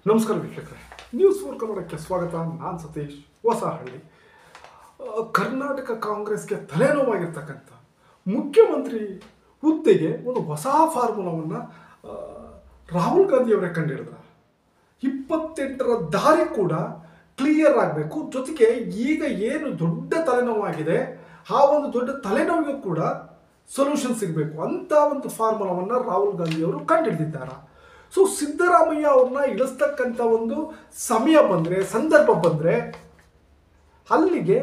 ನಮಸ್ಕಾರ ವೀಕ್ಷಕರೇ, news four ಕನ್ನಡಕ್ಕೆ ಸ್ವಾಗತ. ನಾನು ಸತೀಶ್ ಹೊಸಹಳ್ಳಿ. ಕರ್ನಾಟಕ ಕಾಂಗ್ರೆಸ್ಗೆ ತಲೆನೋವಾಗಿರ್ತಕ್ಕಂಥ ಮುಖ್ಯಮಂತ್ರಿ ಹುದ್ದೆಗೆ ಒಂದು ಹೊಸ ಫಾರ್ಮುಲಾವನ್ನು ರಾಹುಲ್ ಗಾಂಧಿಯವರೇ ಕಂಡುಹಿಡಿದ್ರು. 28ರ ದಾರಿ ಕೂಡ ಕ್ಲಿಯರ್ ಆಗಬೇಕು. ಜೊತೆಗೆ ಈಗ ಏನು ದೊಡ್ಡ ತಲೆನೋವಾಗಿದೆ, ಆ ಒಂದು ದೊಡ್ಡ ತಲೆನೋವಿಗೂ ಕೂಡ ಸೊಲ್ಯೂಷನ್ ಸಿಗಬೇಕು ಅಂತ ಒಂದು ಫಾರ್ಮುಲಾವನ್ನು ರಾಹುಲ್ ಗಾಂಧಿಯವರು ಕಂಡುಹಿಡಿದಿದ್ದಾರೆ. ಸೊ ಸಿದ್ದರಾಮಯ್ಯ ಅವ್ರನ್ನ ಇಳಿಸ್ತಕ್ಕಂಥ ಒಂದು ಸಮಯ ಬಂದರೆ, ಸಂದರ್ಭ ಬಂದರೆ, ಅಲ್ಲಿಗೆ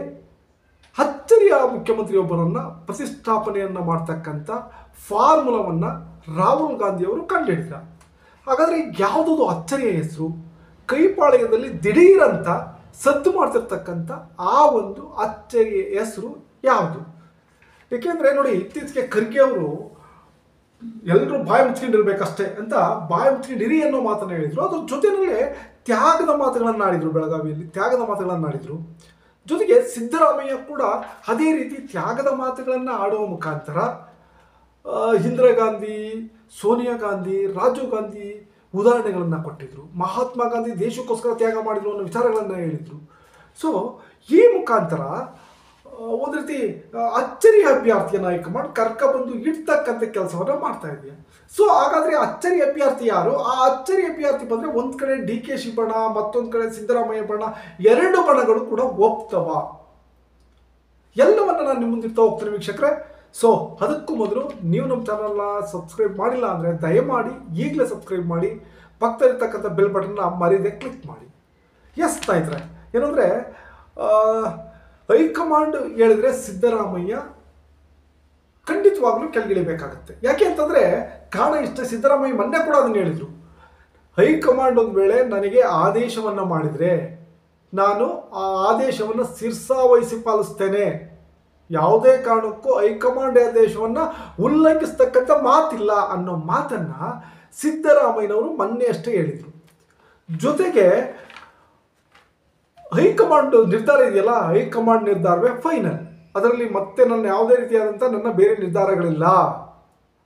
ಅಚ್ಚರಿಯ ಮುಖ್ಯಮಂತ್ರಿಯೊಬ್ಬರನ್ನು ಪ್ರತಿಷ್ಠಾಪನೆಯನ್ನು ಮಾಡ್ತಕ್ಕಂಥ ಫಾರ್ಮುಲಾವನ್ನು ರಾಹುಲ್ ಗಾಂಧಿಯವರು ಕಂಡುಹಿಡಿದ. ಹಾಗಾದರೆ ಯಾವುದದು ಅಚ್ಚರಿಯ ಹೆಸರು? ಕೈಪಾಳ್ಯದಲ್ಲಿ ದಿಢೀರಂತ ಸದ್ದು ಮಾಡ್ತಿರ್ತಕ್ಕಂಥ ಆ ಒಂದು ಅಚ್ಚರಿಯ ಹೆಸರು ಯಾವುದು? ಏಕೆಂದರೆ ನೋಡಿ, ಇತ್ತೀಚೆಗೆ ಖರ್ಗೆ ಅವರು ಎಲ್ಲರೂ ಬಾಯಿ ಮುಚ್ಕೊಂಡಿರ್ಬೇಕಷ್ಟೇ ಅಂತ ಬಾಯಿ ಮುಚ್ಕೊಂಡಿರಿ ಅನ್ನೋ ಮಾತನ್ನು ಹೇಳಿದರು. ಅದ್ರ ಜೊತೆಯಲ್ಲೇ ತ್ಯಾಗದ ಮಾತುಗಳನ್ನು ಆಡಿದರು. ಬೆಳಗಾವಿಯಲ್ಲಿ ತ್ಯಾಗದ ಮಾತುಗಳನ್ನು ಆಡಿದರು. ಜೊತೆಗೆ ಸಿದ್ದರಾಮಯ್ಯ ಕೂಡ ಅದೇ ರೀತಿ ತ್ಯಾಗದ ಮಾತುಗಳನ್ನು ಆಡುವ ಮುಖಾಂತರ ಇಂದಿರಾ ಗಾಂಧಿ, ಸೋನಿಯಾ ಗಾಂಧಿ, ರಾಜೀವ್ ಗಾಂಧಿ ಉದಾಹರಣೆಗಳನ್ನು ಕೊಟ್ಟಿದ್ರು. ಮಹಾತ್ಮ ಗಾಂಧಿ ದೇಶಕ್ಕೋಸ್ಕರ ತ್ಯಾಗ ಮಾಡಿದ್ರು ಅನ್ನೋ ವಿಚಾರಗಳನ್ನು ಹೇಳಿದರು. ಸೊ ಈ ಮುಖಾಂತರ ಒಂದು ರೀತಿ ಅಚ್ಚರಿಯ ಅಭ್ಯರ್ಥಿಯನ್ನು ಹೈಕಮಾಂಡ್ ಕರ್ಕೊಬಂದು ಇಡ್ತಕ್ಕಂಥ ಕೆಲಸವನ್ನು ಮಾಡ್ತಾ ಇದೆಯಾ. ಸೊ ಹಾಗಾದರೆ ಅಚ್ಚರಿ ಅಭ್ಯರ್ಥಿ ಯಾರು? ಆ ಅಚ್ಚರಿ ಅಭ್ಯರ್ಥಿ ಬಂದರೆ ಒಂದು ಕಡೆ ಡಿ ಕೆ ಶಿ ಬಣ, ಮತ್ತೊಂದು ಕಡೆ ಸಿದ್ದರಾಮಯ್ಯ ಬಣ, ಎರಡು ಬಣಗಳು ಕೂಡ ಒಪ್ತವ. ಎಲ್ಲವನ್ನು ನಾನು ನಿಮ್ಮ ಮುಂದಿರ್ತಾ ಹೋಗ್ತೇನೆ ವೀಕ್ಷಕರೇ. ಸೊ ಅದಕ್ಕೂ ಮೊದಲು ನೀವು ನಮ್ಮ ಚಾನಲ್ನ ಸಬ್ಸ್ಕ್ರೈಬ್ ಮಾಡಿಲ್ಲ ಅಂದರೆ ದಯಮಾಡಿ ಈಗಲೇ ಸಬ್ಸ್ಕ್ರೈಬ್ ಮಾಡಿ, ಪಕ್ಕದಲ್ಲಿರ್ತಕ್ಕಂಥ ಬೆಲ್ ಬಟನ್ನ ಮರೀದೆ ಕ್ಲಿಕ್ ಮಾಡಿ. ಎಸ್ ಸ್ನೇಹಿತರೆ, ಏನಂದರೆ ಹೈಕಮಾಂಡ್ ಹೇಳಿದ್ರೆ ಸಿದ್ದರಾಮಯ್ಯ ಖಂಡಿತವಾಗ್ಲೂ ಕೆಳಗಿಳಿಬೇಕಾಗತ್ತೆ. ಯಾಕೆ ಅಂತಂದರೆ ಕಾರಣ ಇಷ್ಟೇ. ಸಿದ್ದರಾಮಯ್ಯ ಮೊನ್ನೆ ಕೂಡ ಅದನ್ನು ಹೇಳಿದರು. ಹೈಕಮಾಂಡ್ ಒಂದು ವೇಳೆ ನನಗೆ ಆದೇಶವನ್ನು ಮಾಡಿದರೆ ನಾನು ಆ ಆದೇಶವನ್ನು ಶಿರಸಾವಹಿಸಿ ಪಾಲಿಸ್ತೇನೆ. ಯಾವುದೇ ಕಾರಣಕ್ಕೂ ಹೈಕಮಾಂಡ್ ಆದೇಶವನ್ನು ಉಲ್ಲಂಘಿಸ್ತಕ್ಕಂಥ ಮಾತಿಲ್ಲ ಅನ್ನೋ ಮಾತನ್ನು ಸಿದ್ದರಾಮಯ್ಯನವರು ಮೊನ್ನೆ ಅಷ್ಟೇ ಹೇಳಿದರು. ಜೊತೆಗೆ ಹೈಕಮಾಂಡ್ ನಿರ್ಧಾರ ಇದೆಯಲ್ಲ, ಹೈಕಮಾಂಡ್ ನಿರ್ಧಾರವೇ ಫೈನಲ್, ಅದರಲ್ಲಿ ಮತ್ತೆ ನನ್ನ ಯಾವುದೇ ರೀತಿಯಾದಂಥ ನನ್ನ ಬೇರೆ ನಿರ್ಧಾರಗಳಿಲ್ಲ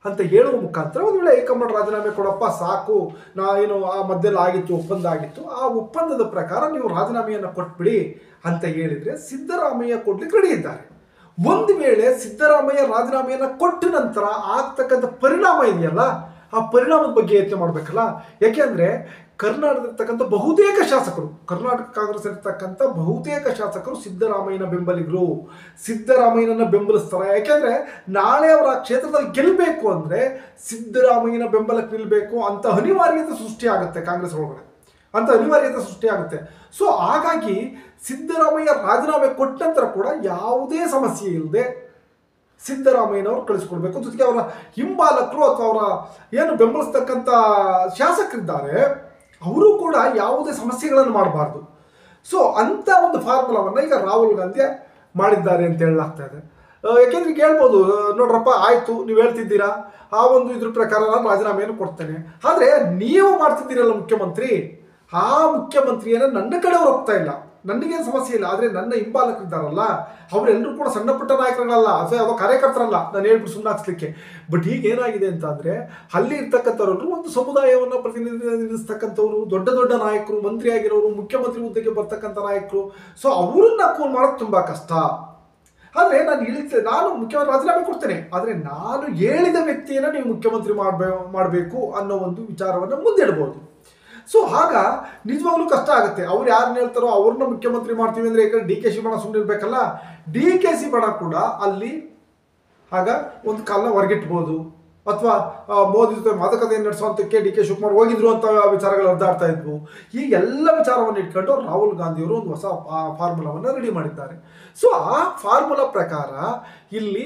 ಅಂತ ಹೇಳುವ ಮುಖಾಂತರ ಒಂದು ವೇಳೆ ಹೈಕಮಾಂಡ್ ರಾಜೀನಾಮೆ ಕೊಡಪ್ಪ ಸಾಕು, ಏನು ಆ ಮಧ್ಯದಲ್ಲಿ ಆಗಿತ್ತು, ಒಪ್ಪಂದ ಆಗಿತ್ತು, ಆ ಒಪ್ಪಂದದ ಪ್ರಕಾರ ನೀವು ರಾಜೀನಾಮೆಯನ್ನು ಕೊಟ್ಬಿಡಿ ಅಂತ ಹೇಳಿದರೆ ಸಿದ್ದರಾಮಯ್ಯ ಕೊಡ್ಲಿಕ್ಕೆ ರೆಡಿ ಇದ್ದಾರೆ. ಒಂದು ವೇಳೆ ಸಿದ್ದರಾಮಯ್ಯ ರಾಜೀನಾಮೆಯನ್ನು ಕೊಟ್ಟ ನಂತರ ಆಗ್ತಕ್ಕಂಥ ಪರಿಣಾಮ ಇದೆಯಲ್ಲ, ಆ ಪರಿಣಾಮದ ಬಗ್ಗೆ ಯೋಚನೆ ಮಾಡಬೇಕಲ್ಲ. ಯಾಕೆಂದರೆ ಕರ್ನಾಟಕದಲ್ಲಿರ್ತಕ್ಕಂಥ ಬಹುತೇಕ ಶಾಸಕರು, ಕರ್ನಾಟಕ ಕಾಂಗ್ರೆಸ್ ಇರ್ತಕ್ಕಂಥ ಬಹುತೇಕ ಶಾಸಕರು ಸಿದ್ದರಾಮಯ್ಯನ ಬೆಂಬಲಿಗರು, ಸಿದ್ದರಾಮಯ್ಯನನ್ನು ಬೆಂಬಲಿಸ್ತಾರೆ. ಯಾಕೆಂದರೆ ನಾಳೆ ಅವರ ಕ್ಷೇತ್ರದಲ್ಲಿ ಗೆಲ್ಲಬೇಕು ಅಂದರೆ ಸಿದ್ದರಾಮಯ್ಯನ ಬೆಂಬಲಕ್ಕೆ ನಿಲ್ಲಬೇಕು ಅಂತ ಅನಿವಾರ್ಯತೆ ಸೃಷ್ಟಿಯಾಗುತ್ತೆ. ಕಾಂಗ್ರೆಸ್ ಒಳಗಡೆ ಅಂತ ಅನಿವಾರ್ಯತೆ ಸೃಷ್ಟಿಯಾಗುತ್ತೆ. ಸೊ ಹಾಗಾಗಿ ಸಿದ್ದರಾಮಯ್ಯ ರಾಜೀನಾಮೆ ಕೊಟ್ಟ ನಂತರ ಕೂಡ ಯಾವುದೇ ಸಮಸ್ಯೆ ಇಲ್ಲದೆ ಸಿದ್ದರಾಮಯ್ಯನವರು ಕಳಿಸ್ಕೊಡ್ಬೇಕು. ಜೊತೆಗೆ ಅವರ ಹಿಂಬಾಲಕರು ಅಥವಾ ಅವರ ಏನು ಬೆಂಬಲಿಸ್ತಕ್ಕಂಥ ಶಾಸಕರಿದ್ದಾರೆ ಅವರು ಕೂಡ ಯಾವುದೇ ಸಮಸ್ಯೆಗಳನ್ನು ಮಾಡಬಾರ್ದು. ಸೊ ಅಂಥ ಒಂದು ಫಾರ್ಮುಲಾವನ್ನು ಈಗ ರಾಹುಲ್ ಗಾಂಧಿ ಮಾಡಿದ್ದಾರೆ ಅಂತ ಹೇಳಲಾಗ್ತಾ ಇದೆ. ಯಾಕೆಂದ್ರೆ ಈಗ ಹೇಳ್ಬೋದು, ನೋಡ್ರಪ್ಪ ಆಯಿತು ನೀವು ಹೇಳ್ತಿದ್ದೀರಾ, ಆ ಒಂದು ಇದ್ರ ಪ್ರಕಾರ ನಾನು ರಾಜೀನಾಮೆಯನ್ನು ಕೊಡ್ತೇನೆ. ಆದರೆ ನೀವು ಮಾಡ್ತಿದ್ದೀರಲ್ಲ ಮುಖ್ಯಮಂತ್ರಿ, ಆ ಮುಖ್ಯಮಂತ್ರಿಯನ್ನು ನನ್ನ ಕಡೆಯವರು ಹೋಗ್ತಾ ಇಲ್ಲ, ನನಗೇನು ಸಮಸ್ಯೆ ಇಲ್ಲ. ಆದರೆ ನನ್ನ ಹಿಂಬಾಲಕರಿದ್ದಾರಲ್ಲ ಅವರೆಲ್ಲರೂ ಕೂಡ ಸಣ್ಣ ಪುಟ್ಟ ನಾಯಕರುಗಳಲ್ಲ, ಅಥವಾ ಯಾವ ಕಾರ್ಯಕರ್ತರಲ್ಲ, ನಾನು ಹೇಳ್ಬಿಟ್ಟು ಸುಮ್ಮನೆ ಹಾಕ್ಸ್ಲಿಕ್ಕೆ. ಬಟ್ ಈಗ ಏನಾಗಿದೆ ಅಂತ ಅಂದರೆ ಅಲ್ಲಿ ಇರ್ತಕ್ಕಂಥವ್ರು ಒಂದು ಸಮುದಾಯವನ್ನು ಪ್ರತಿನಿಧಿಸ್ತಕ್ಕಂಥವ್ರು, ದೊಡ್ಡ ದೊಡ್ಡ ನಾಯಕರು, ಮಂತ್ರಿ ಆಗಿರೋರು, ಮುಖ್ಯಮಂತ್ರಿ ಹುದ್ದೆಗೆ ಬರ್ತಕ್ಕಂಥ ನಾಯಕರು. ಸೊ ಅವ್ರನ್ನ ಕೂಲ್ ಮಾಡೋದು ತುಂಬ ಕಷ್ಟ. ಆದರೆ ನಾನು ಮುಖ್ಯಮಂತ್ರಿ ರಾಜೀನಾಮೆ ಕೊಡ್ತೇನೆ, ಆದರೆ ನಾನು ಹೇಳಿದ ವ್ಯಕ್ತಿಯನ್ನು ನೀವು ಮುಖ್ಯಮಂತ್ರಿ ಮಾಡಬೇಕು ಅನ್ನೋ ಒಂದು ವಿಚಾರವನ್ನು ಮುಂದಿಡ್ಬೋದು. ಸೊ ಆಗ ನಿಜವಾಗ್ಲೂ ಕಷ್ಟ ಆಗುತ್ತೆ. ಅವ್ರು ಯಾರನ್ನ ಹೇಳ್ತಾರೋ ಅವ್ರನ್ನ ಮುಖ್ಯಮಂತ್ರಿ ಮಾಡ್ತೀವಿ ಅಂದರೆ, ಯಾಕಂದ್ರೆ ಡಿ ಕೆ ಶಿ ಬಣ ಸುಮ್ಮನೆ ಇರಬೇಕಲ್ಲ, ಡಿ ಕೆ ಶಿ ಬಣ ಕೂಡ ಅಲ್ಲಿ ಆಗ ಒಂದು ಕಾಲನ ಹೊರಗಿಟ್ಬೋದು. ಅಥವಾ ಮೋದಿ ಜೊತೆ ಮಾತುಕತೆಯನ್ನು ನಡೆಸುವಂತಕ್ಕೆ ಡಿ ಕೆ ಶಿವಕುಮಾರ್ ಹೋಗಿದ್ರು ಅಂತ ವಿಚಾರಗಳು ಹರಿದಾಡ್ತಾ ಇದ್ವು. ಈ ಎಲ್ಲ ವಿಚಾರವನ್ನು ಇಟ್ಕೊಂಡು ರಾಹುಲ್ ಗಾಂಧಿಯವರು ಒಂದು ಹೊಸ ಫಾರ್ಮುಲಾವನ್ನು ರೆಡಿ ಮಾಡಿದ್ದಾರೆ. ಸೊ ಆ ಫಾರ್ಮುಲಾ ಪ್ರಕಾರ ಇಲ್ಲಿ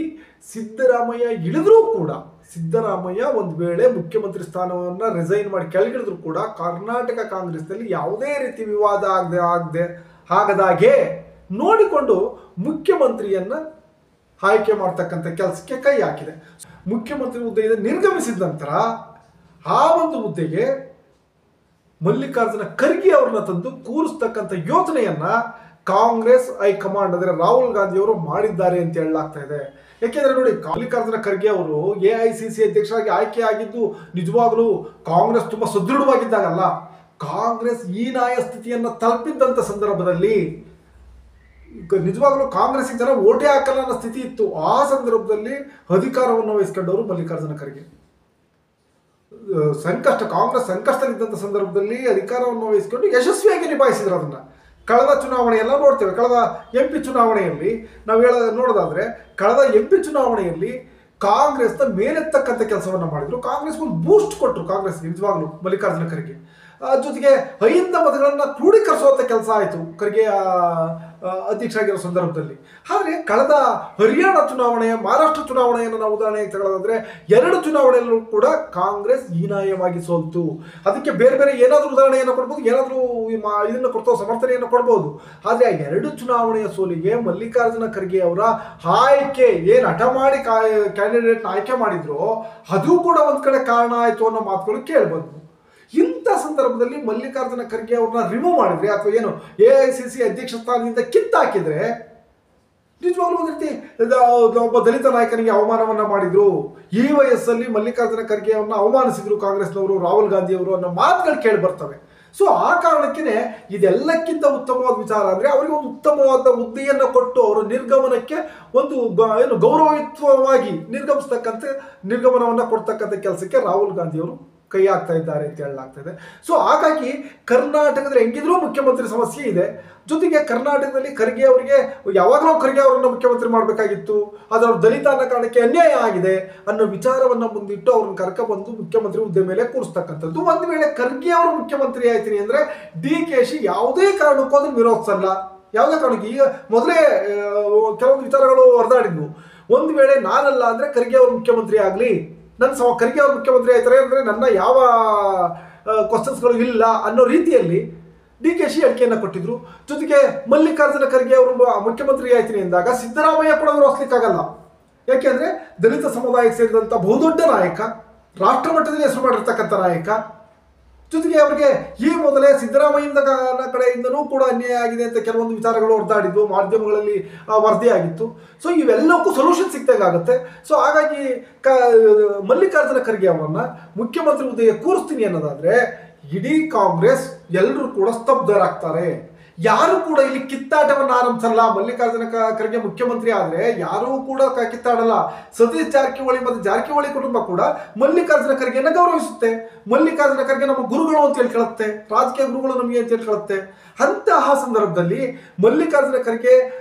ಸಿದ್ದರಾಮಯ್ಯ ಇಳಿದ್ರೂ ಕೂಡ, ಸಿದ್ದರಾಮಯ್ಯ ಒಂದು ವೇಳೆ ಮುಖ್ಯಮಂತ್ರಿ ಸ್ಥಾನವನ್ನು ರಿಸೈನ್ ಮಾಡಿ ಕೆಳಗಿಳಿದ್ರು ಕೂಡ ಕರ್ನಾಟಕ ಕಾಂಗ್ರೆಸ್ನಲ್ಲಿ ಯಾವುದೇ ರೀತಿ ವಿವಾದ ಆಗದಾಗೆ ನೋಡಿಕೊಂಡು ಮುಖ್ಯಮಂತ್ರಿಯನ್ನು ಆಯ್ಕೆ ಮಾಡ್ತಕ್ಕಂಥ ಕೆಲಸಕ್ಕೆ ಕೈ ಹಾಕಿದೆ. ಮುಖ್ಯಮಂತ್ರಿ ಹುದ್ದೆಯಿಂದ ನಿರ್ಗಮಿಸಿದ ನಂತರ ಆ ಒಂದು ಹುದ್ದೆಗೆ ಮಲ್ಲಿಕಾರ್ಜುನ ಖರ್ಗೆ ಅವ್ರನ್ನ ತಂದು ಕೂರಿಸ್ತಕ್ಕಂಥ ಯೋಜನೆಯನ್ನು ಕಾಂಗ್ರೆಸ್ ಹೈಕಮಾಂಡ್ ಅಂದರೆ ರಾಹುಲ್ ಗಾಂಧಿಯವರು ಮಾಡಿದ್ದಾರೆ ಅಂತ ಹೇಳಲಾಗ್ತಾ ಇದೆ. ಯಾಕೆಂದರೆ ನೋಡಿ, ಮಲ್ಲಿಕಾರ್ಜುನ ಖರ್ಗೆ ಅವರು AICC ಅಧ್ಯಕ್ಷರಾಗಿ ಆಯ್ಕೆ ಆಗಿದ್ದು ನಿಜವಾಗಲೂ ಕಾಂಗ್ರೆಸ್ ತುಂಬ ಸದೃಢವಾಗಿದ್ದಾಗಲ್ಲ, ಕಾಂಗ್ರೆಸ್ ಹೀನಾಯ ಸ್ಥಿತಿಯನ್ನು ತಲುಪಿದ್ದಂಥ ಸಂದರ್ಭದಲ್ಲಿ ನಿಜವಾಗ್ಲೂ ಕಾಂಗ್ರೆಸ್ಗೆ ಜನ ಓಟೇ ಹಾಕಲ್ಲ ಅನ್ನೋ ಸ್ಥಿತಿ ಇತ್ತು. ಆ ಸಂದರ್ಭದಲ್ಲಿ ಅಧಿಕಾರವನ್ನು ವಹಿಸ್ಕೊಂಡವರು ಮಲ್ಲಿಕಾರ್ಜುನ ಖರ್ಗೆ. ಕಾಂಗ್ರೆಸ್ ಸಂಕಷ್ಟದಲ್ಲಿದ್ದಂಥ ಸಂದರ್ಭದಲ್ಲಿ ಅಧಿಕಾರವನ್ನು ವಹಿಸಿಕೊಂಡು ಯಶಸ್ವಿಯಾಗಿ ನಿಭಾಯಿಸಿದ್ರು ಅದನ್ನ. ಕಳೆದ ಚುನಾವಣೆಯೆಲ್ಲ ನೋಡ್ತೇವೆ. ಕಳೆದ MP ಚುನಾವಣೆಯಲ್ಲಿ ನಾವು ನೋಡೋದಾದ್ರೆ, ಕಳೆದ MP ಚುನಾವಣೆಯಲ್ಲಿ ಕಾಂಗ್ರೆಸ್ನ ಮೇಲೆತ್ತಕ್ಕಂಥ ಕೆಲಸವನ್ನ ಮಾಡಿದ್ರು. ಕಾಂಗ್ರೆಸ್ಗೆ ಒಂದು ಬೂಸ್ಟ್ ಕೊಟ್ಟರು. ಕಾಂಗ್ರೆಸ್ಗೆ ನಿಜವಾಗ್ಲೂ ಮಲ್ಲಿಕಾರ್ಜುನ ಖರ್ಗೆ ಜೊತೆಗೆ 5 ಮತಗಳನ್ನ ಕ್ರೋಢೀಕರಿಸುವಂಥ ಕೆಲಸ ಆಯಿತು ಖರ್ಗೆ ಅಧ್ಯಕ್ಷ ಆಗಿರೋ ಸಂದರ್ಭದಲ್ಲಿ. ಆದರೆ ಕಳೆದ ಹರಿಯಾಣ ಚುನಾವಣೆ, ಮಹಾರಾಷ್ಟ್ರ ಚುನಾವಣೆಯನ್ನು ನಾವು ಉದಾಹರಣೆಗೆ ತಗೊಳ್ಳೋದಾದ್ರೆ, 2 ಚುನಾವಣೆಯಲ್ಲೂ ಕೂಡ ಕಾಂಗ್ರೆಸ್ ಹೀನಾಯವಾಗಿ ಸೋಲ್ತು. ಅದಕ್ಕೆ ಬೇರೆ ಬೇರೆ ಏನಾದರೂ ಉದಾಹರಣೆಯನ್ನು ಕೊಡ್ಬೋದು, ಏನಾದರೂ ಇದನ್ನು ಕೊಡ್ತೋ ಸಮರ್ಥನೆಯನ್ನು ಕೊಡ್ಬೋದು. ಆದರೆ ಆ 2 ಚುನಾವಣೆಯ ಸೋಲಿಗೆ ಮಲ್ಲಿಕಾರ್ಜುನ ಖರ್ಗೆ ಅವರ ಆಯ್ಕೆ, ಏನು ಹಠ ಮಾಡಿ ಕ್ಯಾಂಡಿಡೇಟ್ನ ಆಯ್ಕೆ ಮಾಡಿದ್ರು, ಅದು ಕೂಡ ಒಂದ್ ಕಡೆ ಕಾರಣ ಆಯಿತು ಅನ್ನೋ ಮಾತುಗಳು ಕೇಳ್ಬಂದು. ಇಂಥ ಸಂದರ್ಭದಲ್ಲಿ ಮಲ್ಲಿಕಾರ್ಜುನ ಖರ್ಗೆ ಅವ್ರನ್ನ ರಿಮೂವ್ ಮಾಡಿದ್ರೆ, ಅಥವಾ ಏನು AICC ಅಧ್ಯಕ್ಷ ಸ್ಥಾನದಿಂದ ಕಿತ್ತಾಕಿದ್ರೆ, ನಿಜವಾಗ್ಲೂ ಒಂದು ರೀತಿ ಒಬ್ಬ ದಲಿತ ನಾಯಕನಿಗೆ ಅವಮಾನವನ್ನ ಮಾಡಿದ್ರು. ಈ ವಯಸ್ಸಲ್ಲಿ ಮಲ್ಲಿಕಾರ್ಜುನ ಖರ್ಗೆ ಅವ್ರನ್ನ ಅವಮಾನಿಸಿದ್ರು ಕಾಂಗ್ರೆಸ್ನವರು, ರಾಹುಲ್ ಗಾಂಧಿ ಅವರು ಅನ್ನೋ ಮಾತುಗಳು ಕೇಳಿ ಬರ್ತವೆ. ಸೊ ಆ ಕಾರಣಕ್ಕೇ ಇದೆಲ್ಲಕ್ಕಿಂತ ಉತ್ತಮವಾದ ವಿಚಾರ ಅಂದ್ರೆ, ಅವರಿಗೆ ಒಂದು ಉತ್ತಮವಾದ ಹುದ್ದೆಯನ್ನು ಕೊಟ್ಟು ಅವರ ನಿರ್ಗಮನಕ್ಕೆ ಒಂದು ಗೌರವಯುತವಾಗಿ ನಿರ್ಗಮನವನ್ನ ಕೊಡ್ತಕ್ಕಂಥ ಕೆಲಸಕ್ಕೆ ರಾಹುಲ್ ಗಾಂಧಿ ಅವರು ಕೈ ಹಾಕ್ತಾ ಇದ್ದಾರೆ ಅಂತ ಹೇಳಲಾಗ್ತದೆ. ಸೊ ಹಾಗಾಗಿ ಕರ್ನಾಟಕದಲ್ಲಿ ಹೆಂಗಿದ್ರೂ ಮುಖ್ಯಮಂತ್ರಿ ಸಮಸ್ಯೆ ಇದೆ. ಜೊತೆಗೆ ಕರ್ನಾಟಕದಲ್ಲಿ ಖರ್ಗೆ ಅವರಿಗೆ ಯಾವಾಗಲೂ ಖರ್ಗೆ ಅವರನ್ನು ಮುಖ್ಯಮಂತ್ರಿ ಮಾಡಬೇಕಾಗಿತ್ತು, ಆದರೆ ಅವರು ದಲಿತ ಅನ್ನೋ ಕಾರಣಕ್ಕೆ ಅನ್ಯಾಯ ಆಗಿದೆ ಅನ್ನೋ ವಿಚಾರವನ್ನ ಮುಂದಿಟ್ಟು ಅವ್ರನ್ನ ಕರ್ಕೊಂಡ್ಬಂದು ಮುಖ್ಯಮಂತ್ರಿ ಹುದ್ದೆ ಮೇಲೆ ಕೂರಿಸ್ತಕ್ಕಂಥದ್ದು. ಒಂದು ವೇಳೆ ಖರ್ಗೆ ಅವರು ಮುಖ್ಯಮಂತ್ರಿ ಆಯ್ತೀನಿ ಅಂದ್ರೆ DKಶಿ ಯಾವುದೇ ಕಾರಣಕ್ಕೂ ಅದನ್ನು ವಿರೋಧಿಸಲ್ಲ. ಯಾವುದೇ ಕಾರಣಕ್ಕೆ ಈಗ ಮೊದಲೇ ಕೆಲವೊಂದು ವಿಚಾರಗಳು ಹೊರದಾಡಿದ್ವು. ಒಂದು ವೇಳೆ ನಾನಲ್ಲ ಅಂದ್ರೆ ಖರ್ಗೆ ಅವರು ಮುಖ್ಯಮಂತ್ರಿ ಆಗಲಿ, ಖರ್ಗೆ ಅವರು ಮುಖ್ಯಮಂತ್ರಿ ಆಯ್ತಾರೆ ಅಂದ್ರೆ ನನ್ನ ಯಾವ ಕ್ವಶನ್ಸ್ಗಳು ಇಲ್ಲ ಅನ್ನೋ ರೀತಿಯಲ್ಲಿ DKಶಿ ಹೇಳಿಕೆಯನ್ನು ಕೊಟ್ಟಿದ್ರು. ಜೊತೆಗೆ ಮಲ್ಲಿಕಾರ್ಜುನ ಖರ್ಗೆ ಅವರು ಮುಖ್ಯಮಂತ್ರಿ ಆಯ್ತೀನಿ ಎಂದಾಗ ಸಿದ್ದರಾಮಯ್ಯ ಕೂಡ ವಿರೋಧಿಸಲಿಕ್ಕಾಗಲ್ಲ. ಯಾಕೆಂದ್ರೆ ದಲಿತ ಸಮುದಾಯಕ್ಕೆ ಸೇರಿದಂಥ ಬಹುದೊಡ್ಡ ನಾಯಕ, ರಾಷ್ಟ್ರ ಮಟ್ಟದಲ್ಲಿ ಹೆಸರು ಮಾಡಿರ್ತಕ್ಕಂಥ ನಾಯಕ. ಜೊತೆಗೆ ಅವರಿಗೆ ಈ ಮೊದಲೇ ಸಿದ್ದರಾಮಯ್ಯ ಕಡೆಯಿಂದನೂ ಕೂಡ ಅನ್ಯಾಯ ಆಗಿದೆ ಅಂತ ಕೆಲವೊಂದು ವಿಚಾರಗಳು ಹೊರದಾಡಿದ್ವು, ಮಾಧ್ಯಮಗಳಲ್ಲಿ ವರದಿಯಾಗಿತ್ತು. ಸೊ ಇವೆಲ್ಲಕ್ಕೂ ಸೊಲ್ಯೂಷನ್ ಸಿಕ್ತಾಗುತ್ತೆ. ಸೊ ಹಾಗಾಗಿ ಮಲ್ಲಿಕಾರ್ಜುನ ಖರ್ಗೆ ಅವರನ್ನ ಮುಖ್ಯಮಂತ್ರಿ ಹುದ್ದೆಗೆ ಕೂರಿಸ್ತೀನಿ ಅನ್ನೋದಾದ್ರೆ ಇಡೀ ಕಾಂಗ್ರೆಸ್ ಎಲ್ಲರೂ ಕೂಡ ಸ್ತಬ್ಧರಾಗ್ತಾರೆ. ಯಾರು ಕೂಡ ಇಲ್ಲಿ ಕಿತ್ತಾಟವನ್ನು ಆರಂಭಿಸಲ್ಲ. ಮಲ್ಲಿಕಾರ್ಜುನ ಖರ್ಗೆ ಮುಖ್ಯಮಂತ್ರಿ ಆದ್ರೆ ಯಾರೂ ಕೂಡ ಕಿತ್ತಾಡಲ್ಲ. ಸತೀಶ್ ಜಾರಕಿಹೊಳಿ ಮತ್ತು ಜಾರಕಿಹೊಳಿ ಕುಟುಂಬ ಕೂಡ ಮಲ್ಲಿಕಾರ್ಜುನ ಖರ್ಗೆಯನ್ನು ಗೌರವಿಸುತ್ತೆ. ಮಲ್ಲಿಕಾರ್ಜುನ ಖರ್ಗೆ ನಮ್ಮ ಗುರುಗಳು ಅಂತ ಹೇಳ್ಕೊಳ್ಳುತ್ತೆ, ರಾಜಕೀಯ ಗುರುಗಳು ನಮಗೆ ಅಂತ ಹೇಳ್ಕೊಳ್ಳುತ್ತೆ. ಅಂತಹ ಸಂದರ್ಭದಲ್ಲಿ ಮಲ್ಲಿಕಾರ್ಜುನ ಖರ್ಗೆ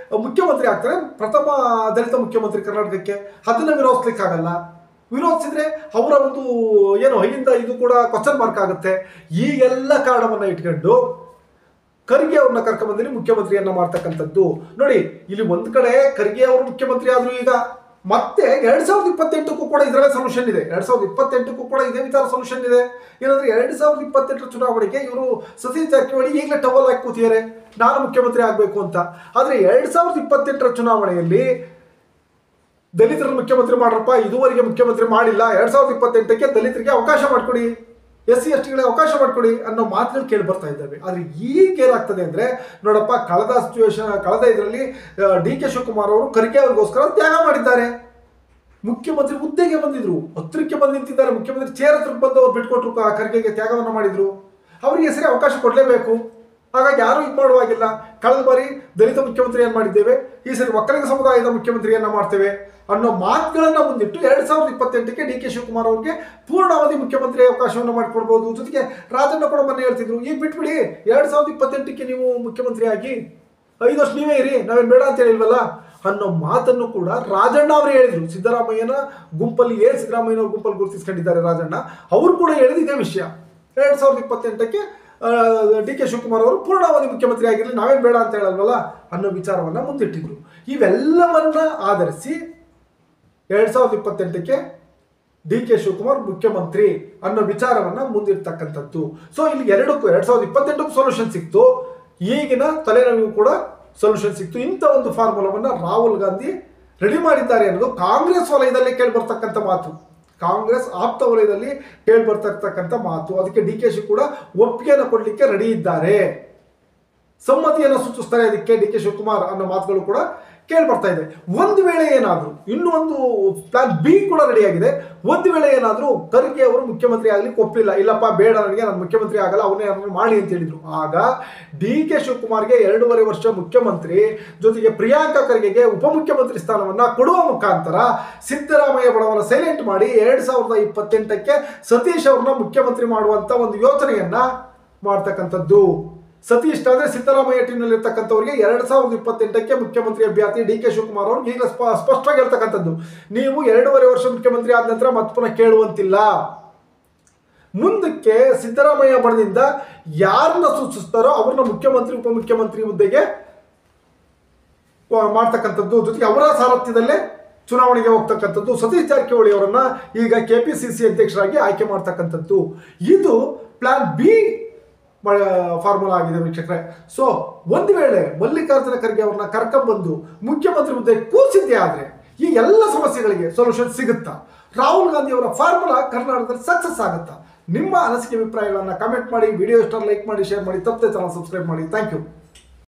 ಮುಖ್ಯಮಂತ್ರಿ ಆಗ್ತಾರೆ, ಪ್ರಥಮ ದಲಿತ ಮುಖ್ಯಮಂತ್ರಿ ಕರ್ನಾಟಕಕ್ಕೆ. ಅದನ್ನ ವಿರೋಧಿಸ್ಲಿಕ್ಕಾಗಲ್ಲ. ವಿರೋಧಿಸಿದ್ರೆ ಅವರ ಒಂದು ಅಹಿಂದ ಇದು ಕೂಡ ಕ್ವಶನ್ ಮಾರ್ಕ್ ಆಗುತ್ತೆ. ಈ ಎಲ್ಲ ಕಾರಣವನ್ನ ಇಟ್ಕೊಂಡು ಖರ್ಗೆ ಅವ್ರನ್ನ ಕರ್ಕೊಂಡ್ಬಂದಿಲ್ಲಿ ಮುಖ್ಯಮಂತ್ರಿಯನ್ನ ಮಾಡ್ತಕ್ಕಂಥದ್ದು. ನೋಡಿ, ಇಲ್ಲಿ ಒಂದ್ ಕಡೆ ಖರ್ಗೆ ಅವರು ಮುಖ್ಯಮಂತ್ರಿ ಆದ್ರು. ಈಗ ಮತ್ತೆ 2028ಕ್ಕೂ ಕೂಡ ಇದರಲ್ಲೇ ಸೊಲ್ಯೂಷನ್ ಇದೆ. 2028ಕ್ಕೂ ಕೂಡ ಇದೇ ವಿಚಾರ ಸೊಲ್ಯೂಷನ್ ಇದೆ. ಏನಂದ್ರೆ 2028 ಚುನಾವಣೆಗೆ ಇವರು ಸತೀಶ್ ಜಾರಕಿಹೊಳಿ ಈಗಲೇ ಟವಲ್ ಹಾಕಿ ಕೂತಿದ್ದಾರೆ, ನಾನು ಮುಖ್ಯಮಂತ್ರಿ ಆಗ್ಬೇಕು ಅಂತ. ಆದ್ರೆ 2028 ಚುನಾವಣೆಯಲ್ಲಿ ದಲಿತರನ್ನು ಮುಖ್ಯಮಂತ್ರಿ ಮಾಡ್ರಪ್ಪ, ಇದುವರೆಗೆ ಮುಖ್ಯಮಂತ್ರಿ ಮಾಡಿಲ್ಲ, 2028ಕ್ಕೆ ದಲಿತರಿಗೆ ಅವಕಾಶ ಮಾಡಿಕೊಡಿ, SC STಗಳಿಗೆ ಅವಕಾಶ ಮಾಡಿಕೊಡಿ ಅನ್ನೋ ಮಾತುಗಳು ಕೇಳಿ ಬರ್ತಾ ಇದ್ದಾವೆ. ಆದ್ರೆ ಈಗ ಏನಾಗ್ತದೆ ಅಂದ್ರೆ, ನೋಡಪ್ಪ, ಕಳೆದ ಇದರಲ್ಲಿ DK ಶಿವಕುಮಾರ್ ಅವರು ಖರ್ಗೆ ಅವ್ರಿಗೋಸ್ಕರ ತ್ಯಾಗ ಮಾಡಿದ್ದಾರೆ. ಮುಖ್ಯಮಂತ್ರಿ ಹುದ್ದೆಗೆ ಬಂದಿದ್ರು, ಹತ್ರಕ್ಕೆ ಬಂದು ನಿಂತಿದ್ದಾರೆ, ಮುಖ್ಯಮಂತ್ರಿ ಚೇರ್ ಹತ್ರಕ್ಕೆ ಬಂದು ಅವ್ರು ಬಿಟ್ಕೊಟ್ರು, ಖರ್ಗೆಗೆ ತ್ಯಾಗವನ್ನು ಮಾಡಿದ್ರು. ಅವರಿಗೆ ಸರಿ ಅವಕಾಶ ಕೊಡಲೇಬೇಕು. ಹಾಗಾಗಿ ಯಾರು ಇದು ಮಾಡುವಾಗಿಲ್ಲ. ಕಳೆದ ಬಾರಿ ದಲಿತ ಮುಖ್ಯಮಂತ್ರಿಯನ್ನು ಮಾಡಿದ್ದೇವೆ, ಈ ಸರಿ ಒಕ್ಕಲಿಗ ಸಮುದಾಯದ ಮುಖ್ಯಮಂತ್ರಿಯನ್ನ ಮಾಡ್ತೇವೆ ಅನ್ನೋ ಮಾತುಗಳನ್ನ ಮುಂದಿಟ್ಟು 2028ಕ್ಕೆ DK ಶಿವಕುಮಾರ್ ಅವ್ರಿಗೆ ಪೂರ್ಣಾವಧಿ ಮುಖ್ಯಮಂತ್ರಿ ಅವಕಾಶವನ್ನು ಮಾಡಿಕೊಡ್ಬೋದು. ಜೊತೆಗೆ ರಾಜಣ್ಣ ಕೂಡ ಮೊನ್ನೆ ಹೇಳ್ತಿದ್ರು, ಈಗ ಬಿಟ್ಬಿಡಿ, 2028ಕ್ಕೆ ನೀವು ಮುಖ್ಯಮಂತ್ರಿ ಆಗಿ 5 ವರ್ಷ ನೀವೇ ಇರಿ, ನಾವೇನು ಬೇಡ ಅಂತ ಹೇಳಿಲ್ವಲ್ಲ ಅನ್ನೋ ಮಾತನ್ನು ಕೂಡ ರಾಜಣ್ಣ ಅವರು ಹೇಳಿದ್ರು. ಸಿದ್ದರಾಮಯ್ಯನ ಗುಂಪಲ್ಲಿ ಸಿದ್ದರಾಮಯ್ಯನವ್ರ ಗುಂಪಲ್ಲಿ ಗುರುತಿಸ್ಕೊಂಡಿದ್ದಾರೆ ರಾಜಣ್ಣ. ಅವರು ಕೂಡ ಹೇಳಿದ ಇದೇ ವಿಷಯ. 2028ಕ್ಕೆ DK ಶಿವಕುಮಾರ್ ಅವರು ಪೂರ್ಣಾವಧಿ ಮುಖ್ಯಮಂತ್ರಿ ಆಗಿರಲಿ, ನಾವೇನು ಬೇಡ ಅಂತ ಹೇಳಲ್ವಲ್ಲ ಅನ್ನೋ ವಿಚಾರವನ್ನ ಮುಂದಿಟ್ಟಿದ್ರು. ಇವೆಲ್ಲವನ್ನ ಆಧರಿಸಿ 2028ಕ್ಕೆ DK ಶಿವಕುಮಾರ್ ಮುಖ್ಯಮಂತ್ರಿ ಅನ್ನೋ ವಿಚಾರವನ್ನ ಮುಂದಿರ್ತಕ್ಕಂಥದ್ದು. ಸೊ ಇಲ್ಲಿ 2028ಕ್ಕೂ ಸೊಲ್ಯೂಷನ್ ಸಿಕ್ತು, ಈಗಿನ ತಲೆನೋವಿಗೂ ಕೂಡ ಸೊಲ್ಯೂಷನ್ ಸಿಕ್ತು. ಇಂಥ ಒಂದು ಫಾರ್ಮುಲಾವನ್ನ ರಾಹುಲ್ ಗಾಂಧಿ ರೆಡಿ ಮಾಡಿದ್ದಾರೆ ಅನ್ನೋದು ಕಾಂಗ್ರೆಸ್ ವಲಯದಲ್ಲಿ ಕೇಳಿ ಬರ್ತಕ್ಕಂಥ ಮಾತು, ಕಾಂಗ್ರೆಸ್ ಆಪ್ತ ವಲಯದಲ್ಲಿ ಕೇಳಿ ಬರ್ತಿರ್ತಕ್ಕಂಥ ಮಾತು. ಅದಕ್ಕೆ DKಶಿ ಕೂಡ ಒಪ್ಪಿಗೆಯನ್ನು ಕೊಡಲಿಕ್ಕೆ ರೆಡಿ ಇದ್ದಾರೆ, ಸಮ್ಮತಿಯನ್ನು ಸೂಚಿಸ್ತಾರೆ ಅದಕ್ಕೆ DK ಶಿವಕುಮಾರ್ ಅನ್ನೋ ಮಾತುಗಳು ಕೂಡ ಕೇಳಿ ಬರ್ತಾ ಇದೆ. ಒಂದು ವೇಳೆ ಏನಾದರೂ ಇನ್ನೂ ಒಂದು ಪ್ಲಾನ್ ಬಿ ಕೂಡ ರೆಡಿಯಾಗಿದೆ. ಒಂದು ವೇಳೆ ಏನಾದರೂ ಖರ್ಗೆ ಅವರು ಮುಖ್ಯಮಂತ್ರಿ ಆಗಲಿಕ್ಕೆ ಒಪ್ಪಿಲ್ಲ, ಇಲ್ಲಪ್ಪ ಬೇಡ ನನಗೆ, ನಾನು ಮುಖ್ಯಮಂತ್ರಿ ಆಗಲ್ಲ, ಅವನೇ ಅದನ್ನು ಮಾಡಿ ಅಂತ ಹೇಳಿದ್ರು. ಆಗ ಡಿ ಕೆ ಶಿವಕುಮಾರ್ಗೆ 2.5 ವರ್ಷ ಮುಖ್ಯಮಂತ್ರಿ ಜೊತೆಗೆ ಪ್ರಿಯಾಂಕಾ ಖರ್ಗೆಗೆ ಉಪಮುಖ್ಯಮಂತ್ರಿ ಸ್ಥಾನವನ್ನು ಕೊಡುವ ಮುಖಾಂತರ ಸಿದ್ದರಾಮಯ್ಯ ಬಣವನ್ನು ಸೈಲೆಂಟ್ ಮಾಡಿ 2028ಕ್ಕೆ ಸತೀಶ್ ಅವ್ರನ್ನ ಮುಖ್ಯಮಂತ್ರಿ ಮಾಡುವಂತ ಒಂದು ಯೋಚನೆಯನ್ನ ಮಾಡ್ತಕ್ಕಂಥದ್ದು. ಸತೀಶ್ ಅಂದ್ರೆ ಸಿದ್ದರಾಮಯ್ಯ ಟೀಮ್ನಲ್ಲಿ ಇರ್ತಕ್ಕಂಥವ್ರಿಗೆ 2028ಕ್ಕೆ ಮುಖ್ಯಮಂತ್ರಿ ಅಭ್ಯರ್ಥಿ ಡಿ ಕೆ ಶಿವಕುಮಾರ್ ಅವರು ಈಗ ಸ್ಪಷ್ಟವಾಗಿ ಹೇಳ್ತಕ್ಕಂಥದ್ದು, ನೀವು 2.5 ವರ್ಷ ಮುಖ್ಯಮಂತ್ರಿ ಆದ ನಂತರ ಮತ್ತೆ ಪುನಃ ಕೇಳುವಂತಿಲ್ಲ. ಮುಂದಕ್ಕೆ ಸಿದ್ದರಾಮಯ್ಯ ಬಣದಿಂದ ಯಾರನ್ನ ಸೂಚಿಸ್ತಾರೋ ಅವ್ರನ್ನ ಮುಖ್ಯಮಂತ್ರಿ ಉಪಮುಖ್ಯಮಂತ್ರಿ ಹುದ್ದೆಗೆ ಮಾಡ್ತಕ್ಕಂಥದ್ದು, ಜೊತೆಗೆ ಅವರ ಸಾರಥ್ಯದಲ್ಲೇ ಚುನಾವಣೆಗೆ ಹೋಗ್ತಕ್ಕಂಥದ್ದು. ಸತೀಶ್ ಜಾರಕಿಹೊಳಿ ಅವರನ್ನ ಈಗ KPCC ಅಧ್ಯಕ್ಷರಾಗಿ ಆಯ್ಕೆ ಮಾಡ್ತಕ್ಕಂಥದ್ದು. ಇದು ಪ್ಲಾನ್ ಬಿ ಫಾರ್ಮುಲಾ ಆಗಿದೆ ವೀಕ್ಷಕರೇ. ಸೊ ಒಂದು ವೇಳೆ ಮಲ್ಲಿಕಾರ್ಜುನ ಖರ್ಗೆ ಅವ್ರನ್ನ ಕರ್ಕೊಂಡ್ಬಂದು ಮುಖ್ಯಮಂತ್ರಿ ಹುದ್ದೆ ಕೂರಿಸಿದ್ದೆ ಆದರೆ ಈ ಎಲ್ಲ ಸಮಸ್ಯೆಗಳಿಗೆ ಸೊಲ್ಯೂಷನ್ ಸಿಗುತ್ತಾ? ರಾಹುಲ್ ಗಾಂಧಿ ಅವರ ಫಾರ್ಮುಲಾ ಕರ್ನಾಟಕದಲ್ಲಿ ಸಕ್ಸಸ್ ಆಗುತ್ತಾ? ನಿಮ್ಮ ಅನಿಸಿಕೆ ಅಭಿಪ್ರಾಯಗಳನ್ನು ಕಮೆಂಟ್ ಮಾಡಿ, ವಿಡಿಯೋ ಇಷ್ಟ ಲೈಕ್ ಮಾಡಿ, ಶೇರ್ ಮಾಡಿ, ತಪ್ಪದೆ ಚಾನಲ್ ಸಬ್ಸ್ಕ್ರೈಬ್ ಮಾಡಿ. Thank you.